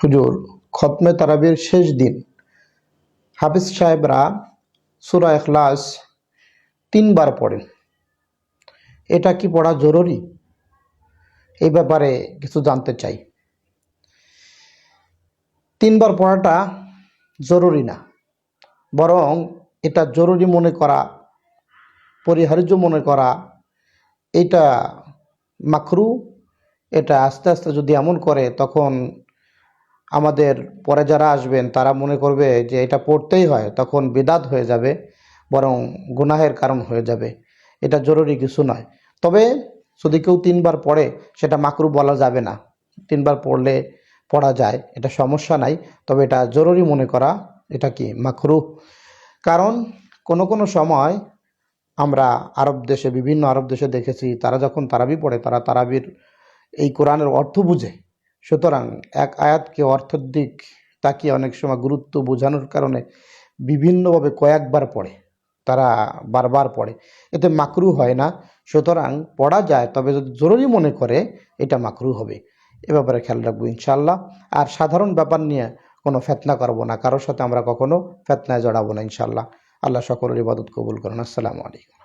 হুজুর, খতমে তারাবির শেষ দিন হাফিজ সাহেবরা সূরা ইখলাস 3 বার পড়েন। এটা কি পড়া জরুরি? এই ব্যাপারে কিছু জানতে চাই। 3 বার পড়াটা জরুরি না, বরং এটা জরুরি মনে করা, পরিহার্য মনে করা, এটা মাকরু। এটা আস্তে আস্তে যদি এমন করে, তখন আমাদের পরে যারা আসবেন তারা মনে করবে যে এটা পড়তেই হয়, তখন বিদাত হয়ে যাবে, বরং গুনাহের কারণ হয়ে যাবে। এটা জরুরি কিছু নয়। তবে যদি কেউ 3 বার পড়ে, সেটা মাকরু বলা যাবে না। 3 বার পড়লে পড়া যায়, এটা সমস্যা নাই। তবে এটা জরুরি মনে করা, এটা কি মাকরু। কারণ কোনো কোনো সময় আমরা বিভিন্ন আরব দেশে দেখেছি, তারা যখন তারাবি পড়ে, তারা তারাবির এই কোরআনের অর্থ বুঝে। সুতরাং এক আয়াতকে অর্থের দিক তাকিয়ে অনেক সময় গুরুত্ব বোঝানোর কারণে বিভিন্নভাবে কয়েকবার পড়ে, তারা বারবার পড়ে। এতে মাকরু হয় না। সুতরাং পড়া যায়, তবে যদি জরুরি মনে করে, এটা মাকরু হবে। এ ব্যাপারে খেয়াল রাখবো ইনশাআল্লাহ। আর সাধারণ ব্যাপার নিয়ে কোনো ফেতনা করবো না, কারোর সাথে আমরা কখনো ফেতনায় জড়াবো না ইনশাআল্লাহ। আল্লাহ সকলের ইবাদত কবুল করুন। আসসালামু আলাইকুম।